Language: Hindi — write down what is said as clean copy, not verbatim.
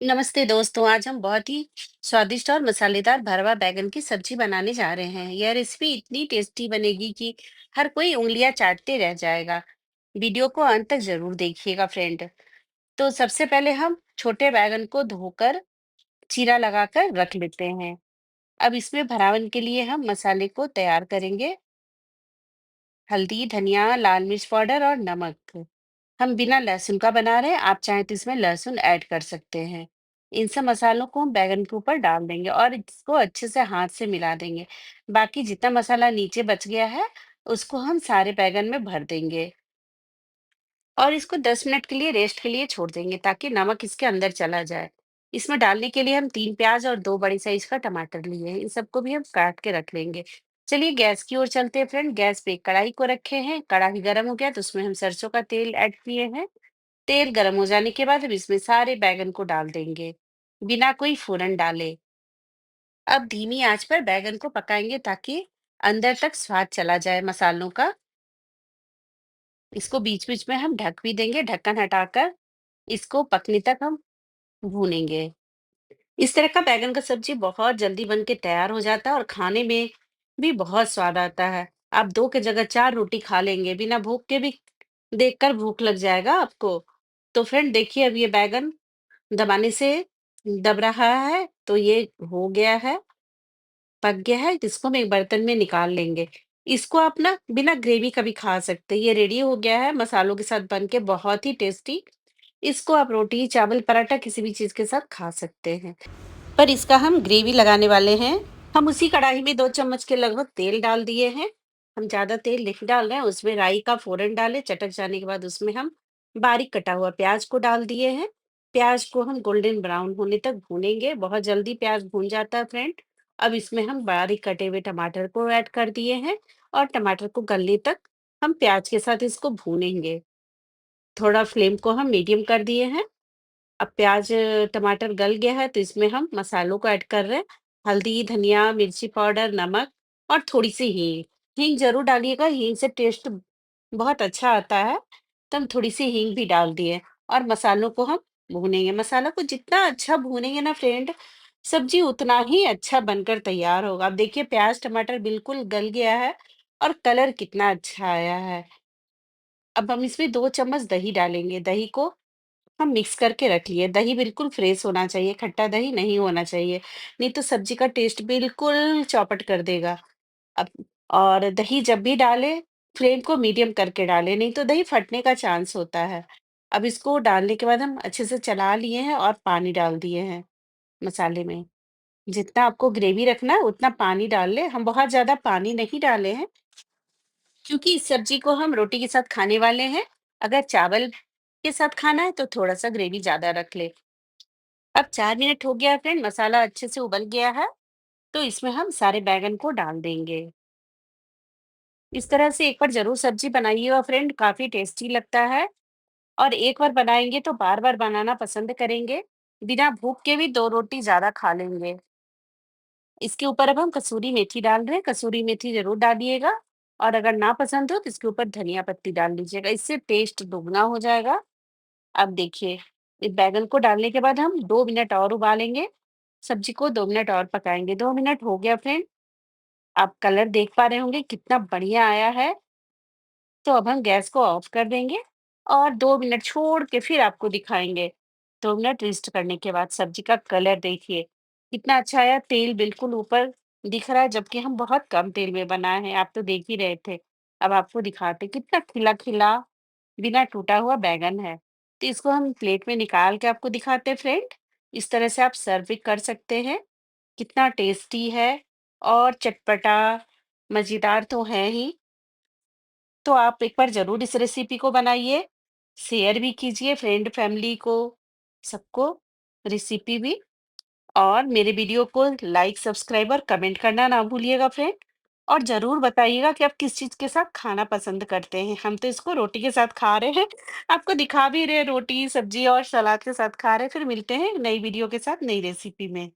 नमस्ते दोस्तों, आज हम बहुत ही स्वादिष्ट और मसालेदार भरवा बैंगन की सब्जी बनाने जा रहे हैं। यह रेसिपी इतनी टेस्टी बनेगी कि हर कोई उंगलियां चाटते रह जाएगा। वीडियो को अंत तक जरूर देखिएगा फ्रेंड। तो सबसे पहले हम छोटे बैंगन को धोकर चीरा लगाकर रख लेते हैं। अब इसमें भरावन के लिए हम मसाले को तैयार करेंगे। हल्दी, धनिया, लाल मिर्च पाउडर और नमक। हम बिना लहसुन का बना रहे हैं, आप चाहें तो इसमें लहसुन ऐड कर सकते हैं। इन सब मसालों को हम बैगन के ऊपर डाल देंगे और इसको अच्छे से हाथ से मिला देंगे। बाकी जितना मसाला नीचे बच गया है, उसको हम सारे बैगन में भर देंगे और इसको 10 मिनट के लिए रेस्ट के लिए छोड़ देंगे ताकि नमक इसके अंदर चला जाए। इसमें डालने के लिए हम 3 प्याज और 2 बड़ी साइज का टमाटर लिए हैं। इन सबको भी हम काट के रख लेंगे। चलिए गैस की ओर चलते हैं फ्रेंड। गैस पे एक कढ़ाई को रखे हैं। कढ़ाई गरम हो गया तो उसमें हम सरसों का तेल ऐड किए हैं। तेल गरम हो जाने के बाद हम इसमें सारे बैंगन को डाल देंगे, बिना कोई फोरन डाले। अब धीमी आंच पर बैंगन को पकाएंगे ताकि अंदर तक स्वाद चला जाए मसालों का। इसको बीच बीच में हम ढक भी देंगे, ढक्कन हटाकर इसको पकने तक हम भूनेंगे। इस तरह का बैंगन का सब्जी बहुत जल्दी बन के तैयार हो जाता है और खाने में भी बहुत स्वाद आता है। आप 2 की जगह 4 रोटी खा लेंगे, बिना भूख के भी देखकर भूख लग जाएगा आपको। तो फ्रेंड देखिए, अब ये बैंगन दबाने से दब रहा है तो ये हो गया है, पक गया है। इसको हम एक बर्तन में निकाल लेंगे। इसको आप ना बिना ग्रेवी का भी खा सकते हैं। ये रेडी हो गया है मसालों के साथ बन के, बहुत ही टेस्टी। इसको आप रोटी, चावल, पराठा किसी भी चीज के साथ खा सकते हैं। पर इसका हम ग्रेवी लगाने वाले हैं। हम उसी कढ़ाई में 2 चम्मच के लगभग तेल डाल दिए हैं। हम ज्यादा तेल नहीं डाल रहे हैं। उसमें राई का फोड़न डालें। चटक जाने के बाद उसमें हम बारीक कटा हुआ प्याज को डाल दिए हैं। प्याज को हम गोल्डन ब्राउन होने तक भूनेंगे। बहुत जल्दी प्याज भून जाता है फ्रेंड। अब इसमें हम बारीक कटे हुए टमाटर को ऐड कर दिए हैं और टमाटर को गलने तक हम प्याज के साथ इसको भूनेंगे। थोड़ा फ्लेम को हम मीडियम कर दिए हैं। अब प्याज टमाटर गल गया है तो इसमें हम मसालों को ऐड कर रहे हैं। हल्दी, धनिया, मिर्ची पाउडर, नमक और थोड़ी सी हींग। हींग जरूर डालिएगा, हींग से टेस्ट बहुत अच्छा आता है। तो हम थोड़ी सी हींग भी डाल दिए और मसालों को हम भूनेंगे। मसाला को जितना अच्छा भूनेंगे ना फ्रेंड, सब्जी उतना ही अच्छा बनकर तैयार होगा। अब देखिए प्याज टमाटर बिल्कुल गल गया है और कलर कितना अच्छा आया है। अब हम इसमें 2 चम्मच दही डालेंगे। दही को हम मिक्स करके रख लिए। दही बिल्कुल फ्रेश होना चाहिए, खट्टा दही नहीं होना चाहिए, नहीं तो सब्जी का टेस्ट बिल्कुल चौपट कर देगा। अब और दही जब भी डालें, फ्लेम को मीडियम करके डालें, नहीं तो दही फटने का चांस होता है। अब इसको डालने के बाद हम अच्छे से चला लिए हैं और पानी डाल दिए हैं मसाले में। जितना आपको ग्रेवी रखना है उतना पानी डाल लें। हम बहुत ज़्यादा पानी नहीं डाले हैं क्योंकि इस सब्जी को हम रोटी के साथ खाने वाले हैं। अगर चावल के साथ खाना है तो थोड़ा-सा ग्रेवी ज़्यादा रख लें। अब 4 मिनट हो गया है फ्रेंड, मसाला अच्छे से उबल गया है, तो इसमें हम सारे बैंगन को डाल देंगे। इस तरह से एक बार ज़रूर सब्जी बनाइएगा फ्रेंड, काफ़ी टेस्टी लगता है और एक बार बनाएँगे तो बार-बार बनाना पसंद करेंगे। बिना भूख के भी 2 रोटी ज़्यादा खा लेंगे। इसके ऊपर अब हम कसूरी मेथी डाल रहे हैं, कसूरी मेथी ज़रूर डालिएगा और अगर ना पसंद हो तो इसके ऊपर धनिया पत्ती डाल लीजिएगा, इससे टेस्ट दुगना हो जाएगा। अब देखिए, इस बैंगन को डालने के बाद हम 2 मिनट और उबालेंगे। सब्जी को 2 मिनट और पकाएँगे। 2 मिनट हो गया फ्रेंड, आप कलर देख पा रहे होंगे कितना बढ़िया आया है। तो अब हम गैस को ऑफ कर देंगे और 2 मिनट छोड़ के फिर आपको दिखाएँगे। 2 मिनट रेस्ट करने के बाद सब्जी का कलर देखिए, कितना अच्छा आया, तेल बिल्कुल ऊपर दिख रहा है जबकि हम बहुत कम तेल में बनाए हैं, आप तो देख ही रहे थे। अब आपको दिखाते हैं कितना खिला-खिला, बिना टूटा हुआ बैंगन है। तो इसको हम प्लेट में निकाल के आपको दिखाते हैं फ्रेंड। इस तरह से आप सर्व भी कर सकते हैं। कितना टेस्टी है और चटपटा, मज़ेदार तो है ही। तो आप एक बार ज़रूर इस रेसिपी को बनाइए, शेयर भी कीजिए फ्रेंड फैमिली को, सबको रेसिपी भी। और मेरे वीडियो को लाइक, सब्सक्राइब और कमेंट करना ना भूलिएगा फ्रेंड। और ज़रूर बताइएगा कि आप किस चीज़ के साथ खाना पसंद करते हैं। हम तो इसको रोटी के साथ खा रहे हैं, आपको दिखा भी रहे हैं रोटी, सब्जी और सलाद के साथ खा रहे हैं। फिर मिलते हैं नई वीडियो के साथ, नई रेसिपी में।